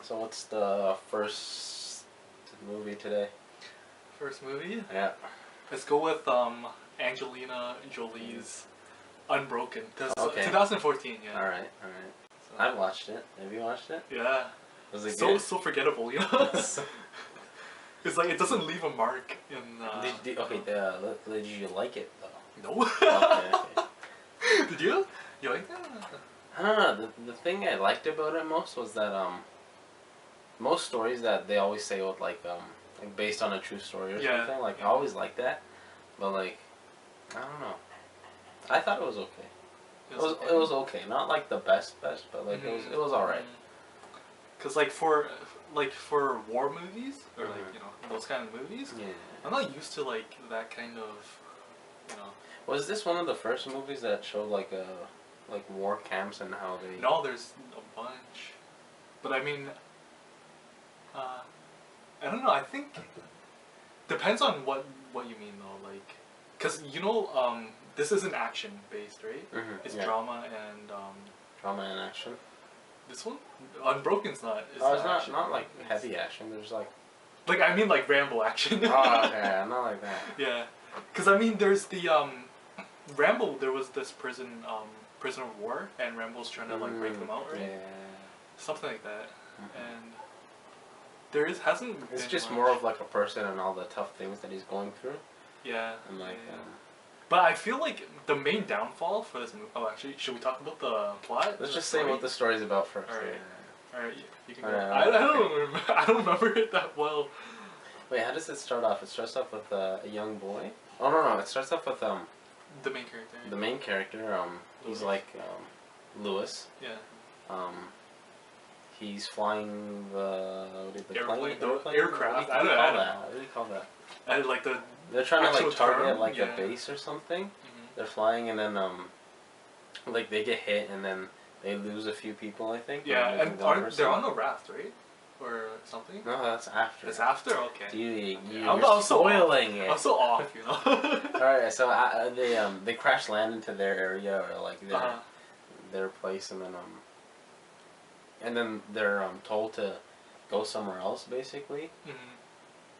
So what's the first movie today? First movie? Yeah. Let's go with Angelina Jolie's Unbroken. Okay. 2014, yeah. Alright. So, I watched it. Have you watched it? yeah. Was it So good? so forgettable, you know? It's like it doesn't leave a mark in Did you like it though? No. Okay. Did you? You like that? I don't know. The thing I liked about it most was that most stories that they always say with like based on a true story or something, like I always like that. But like I don't know. I thought it was okay. It was okay. Not like the best, but like it was alright. Cause like for war movies or like those kind of movies, Yeah. I'm not used to like that kind of, you know. Was this one of the first movies that showed like war camps and how they? No, there's a bunch, but I mean, I don't know. I think depends on what you mean though. Like, cause this isn't action based, right? It's drama and drama and action. This one, Unbroken's not. It's not like heavy action. There's like I mean like Rambo action. Oh, okay, not like that. Yeah, cause I mean there's the Rambo. There was this prisoner of war, and Rambo's trying to like break them out, right? Yeah. Something like that, and there hasn't. It's been just much. more of like a person and all the tough things that he's going through. Yeah. And like. Yeah. But I feel like the main downfall for this movie. Oh, actually, should we talk about the plot? Let's just say what the story's about first. All right. Yeah. All right. You can All go. right, I don't remember it that well. Wait, how does it start off? It starts off with a young boy. Oh no! It starts off with the main character. The main character. He's like Lewis. Yeah. He's flying the airplane, plane? aircraft. What do you call that? What do you call that? And like They're trying to like target term? like a base or something. They're flying and then like they get hit and then they lose a few people, I think. Yeah, and they're on a raft, right? Or something? No, that's after. It's after? Okay. You're spoiling it. I'm so off, you know. Alright, so they crash land into their area or like their place and then they're told to go somewhere else basically.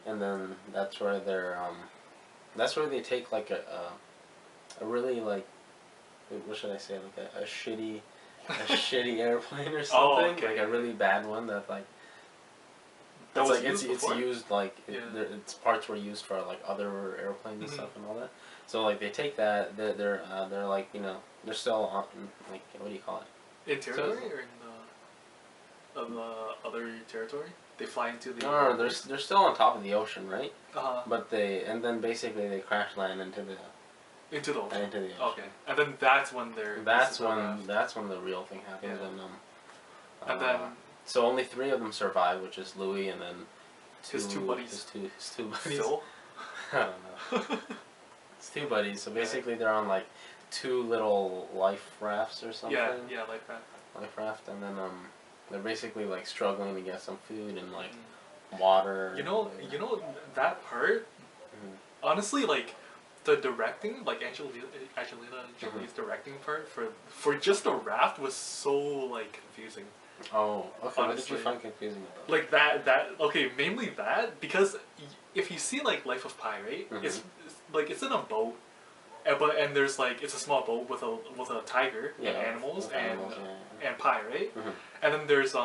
And then that's where they take like a really like what should I say, like a shitty airplane or something. Oh, okay. Like a really bad one that like it's used like its parts were used for like other airplanes and stuff and all that. So like they take that they're like they're still on like what do you call it? In territory or in the other territory? They fly into the no, they're still on top of the ocean, right? But then basically they crash land into the ocean. Okay, and then that's when that's when the real thing happens. Yeah. And then so only 3 of them survive, which is Louis and then his two buddies. His two buddies. Phil? I don't know. It's 2 buddies. So basically they're on like 2 little life rafts or something. Yeah, like that. Life raft, and then they're basically like struggling to get some food and like water. You know that part. Honestly, like the directing, like Angelina Jolie's directing part for just the raft was so like confusing. Oh, okay. Honestly. What did you find confusing about it? Like that. Okay, mainly that because if you see like Life of Pi, right? It's like it's in a boat, and there's like it's a small boat with a tiger and animals and Pi, right? And then there's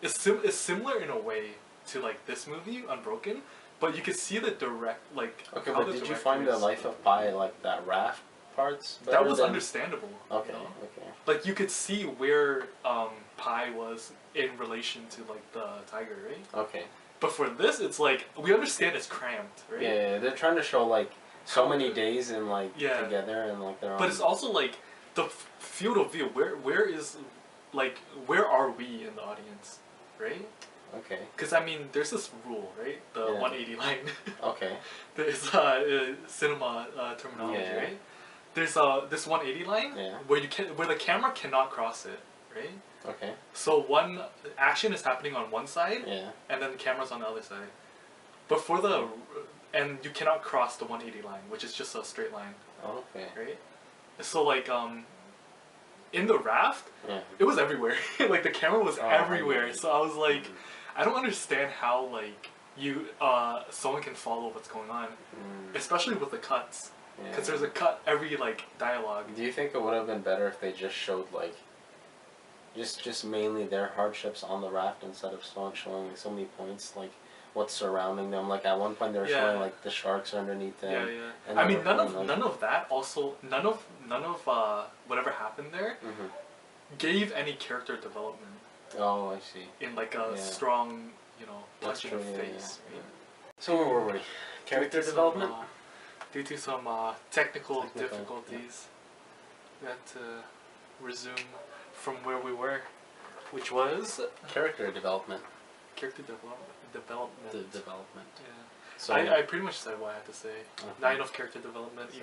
it's similar in a way to like this movie Unbroken, but you could see the direct like. Okay, but did you find the Life of Pi like that raft parts? That was understandable. Okay, you know? okay. Like you could see where Pi was in relation to like the tiger, right? Okay. But for this, it's like we understand it's cramped, right? Yeah, they're trying to show like so many days in like together and like they're. But it's also like the field of view. Where are we in the audience, right? Okay. Because I mean, there's this rule, right? The 180 line. Okay. There's cinema terminology, right? There's this 180 line where the camera cannot cross it, right? Okay. So one action is happening on one side, and then the camera's on the other side. But and you cannot cross the 180 line, which is just a straight line. Okay. Right. So like in the raft, it was everywhere. Like the camera was everywhere. So I was like, I don't understand how like someone can follow what's going on, especially with the cuts, because there's a cut every like dialogue. Do you think it would have been better if they just showed like just mainly their hardships on the raft instead of showing like, so many points like what's surrounding them? Like at one point they were showing like the sharks are underneath them. Yeah, yeah. And I mean none of that. Also, none of whatever happened there gave any character development. Oh, I see. In like a strong, punch in the face. Yeah. Right? So where were we? Character development. Due to some technical difficulties, we had to resume from where we were, which was character development. Character development. Development. Yeah. So I pretty much said what I had to say. Not enough character development, so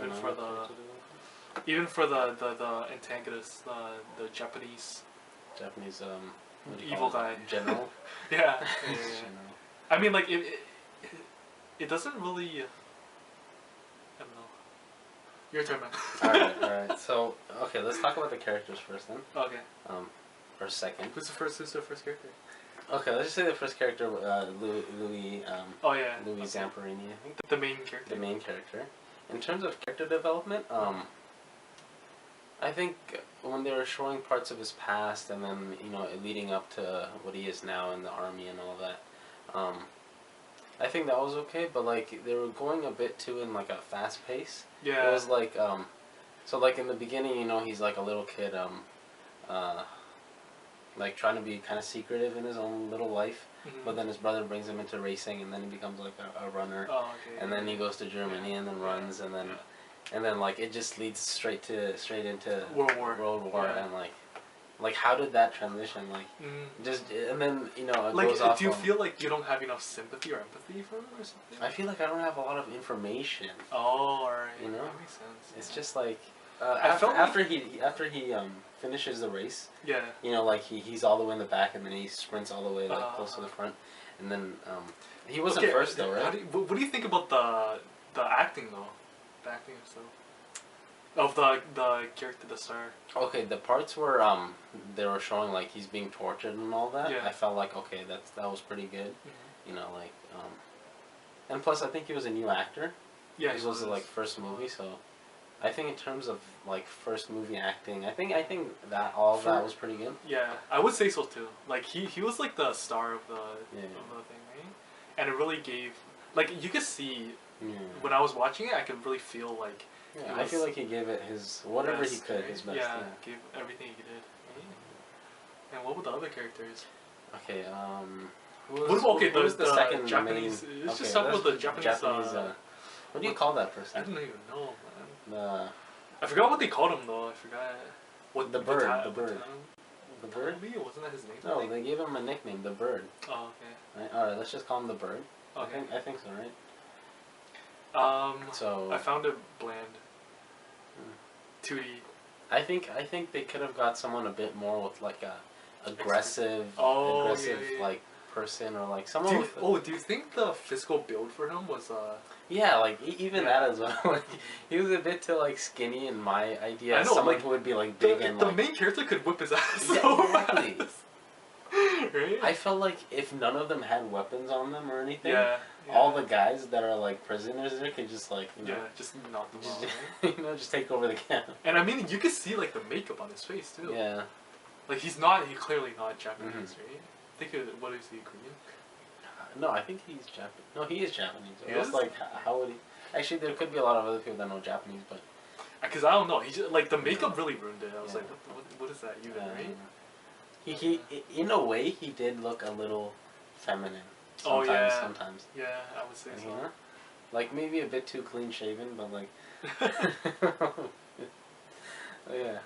even for the antagonist, the Japanese evil guy. General. Yeah. I mean, like it doesn't really. I don't know. Your turn, man. Alright. So, okay, let's talk about the characters first then. Okay. Or second. Who's the first character? Okay, let's just say the first character, Louis. Louis Zamperini, I think. The main character. The main character. In terms of character development, I think when they were showing parts of his past and then leading up to what he is now in the army and all that, I think that was okay. But like they were going a bit too in like a fast pace. Yeah. It was like so like in the beginning, he's like a little kid, like trying to be kind of secretive in his own little life. But then his brother brings him into racing, and then he becomes like a runner. Oh, okay. And then he goes to Germany and then runs, and then like it just leads straight into World War, and like how did that transition just and then it like goes off. Do you feel like you don't have enough sympathy or empathy for him or something? I feel like I don't have a lot of information. Oh, alright. That makes sense. It's just like after he finishes the race. Yeah. Like he's all the way in the back and then he sprints all the way like close to the front, and then he wasn't first though, right? What do you think about the acting though? The acting of the character, the star. Okay, the parts where they were showing like he's being tortured and all that. I felt like okay, that was pretty good. And plus I think he was a new actor. Yeah, this was like first movie, so I think in terms of like first movie acting, I think that that was pretty good. Yeah, I would say so too. Like he was like the star of the thing, right? And it really gave you could see when I was watching it, I could really feel like. Yeah, I feel like he gave it his whatever he could, his best. Yeah, gave everything he did. Right? And what were the other characters? Okay, who was the second Japanese? Main, let's just talk about the Japanese. What do you call that person? I don't even know, man. I forgot what they called him though. I forgot what the bird. The bird. Wasn't that his name? No, they gave him a nickname, the Bird. Oh, okay. Right? All right, let's just call him the Bird. Okay. I think so, right? So I found it bland. 2D. I think they could have got someone a bit more with like a aggressive like person or like someone. Do you think the physical build for him was Yeah, like even that as well. Like, he was a bit too like skinny in my idea. I know, someone who would be like big and the main character could whip his ass. Exactly. Right? I felt like if none of them had weapons on them or anything, all the guys that are like prisoners there could just like just knock them out. Just take over the camp. And I mean, you could see like the makeup on his face too. Yeah. Like he's clearly not Japanese, right? I think what is he, Korean? No, I think he's Japanese. No, he is Japanese. He is? Like how would he? Actually, there could be a lot of other people that know Japanese, but because I don't know. He just like the makeup really ruined it. I was like, what is that even, right? He in a way he did look a little feminine. Sometimes, sometimes. Yeah, I would say so. Like maybe a bit too clean shaven, but like. Yeah.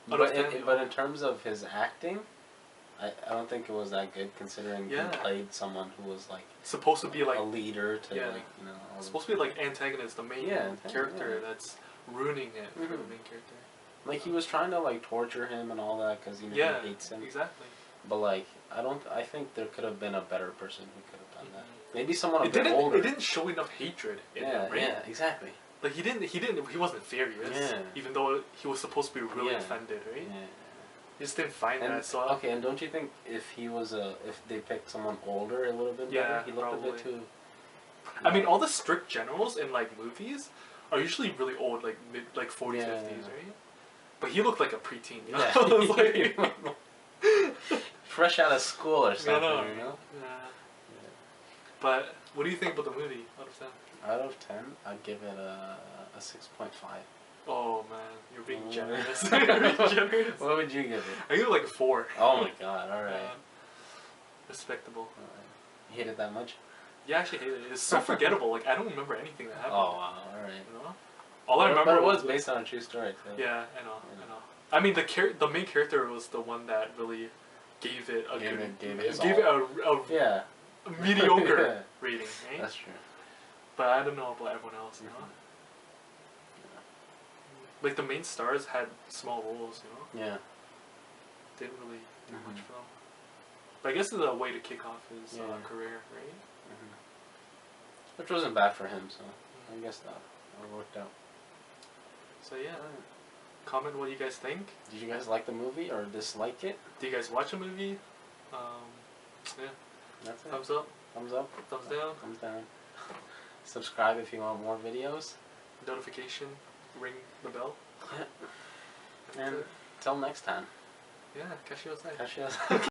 But in terms of his acting, I don't think it was that good considering he played someone who was like supposed to be like a leader to like supposed to be like antagonist, the main character that's ruining it for the main character. Like he was trying to like torture him and all that because he hates him. Exactly. But like I think there could have been a better person who could have done that. Maybe someone a bit older. It didn't show enough hatred in him, right? Yeah, exactly. Like he wasn't furious. Even though he was supposed to be really offended, right? Yeah. He just didn't find And, that. So okay, and don't you think if he was if they picked someone older, it would have been better? He looked probably. a bit too. I mean, all the strict generals in like movies are usually really old, like mid, like 40s, 50s, right? But he looked like a preteen. Yeah. Fresh out of school or something, you know? Yeah. But what do you think about the movie out of 10? Out of 10, I'd give it a 6.5. Oh man, you're being generous. You're being generous. What would you give it? I give it like a 4. Oh my god, alright. Respectable. You hate it that much? Yeah, I actually hate it. It's so forgettable. Like, I don't remember anything that happened. Oh wow, alright. You know? All I remember but it was based on a true story too. Yeah, I know. I mean, the main character was the one that really gave it a mediocre rating, right? That's true. But I don't know about everyone else, you know? Like, the main stars had small roles, you know? Yeah. Didn't really do much for them. But I guess it's a way to kick off his career, right? Which wasn't bad for him, so I guess that worked out. So yeah, comment what you guys think. Did you guys like the movie or dislike it? Do you guys watch a movie? Yeah. That's it. Thumbs up. Thumbs up. Thumbs down. Thumbs down. Subscribe if you want more videos. Notification. Ring the bell. Yeah. And until next time. Yeah, catch you outside. Catch you outside.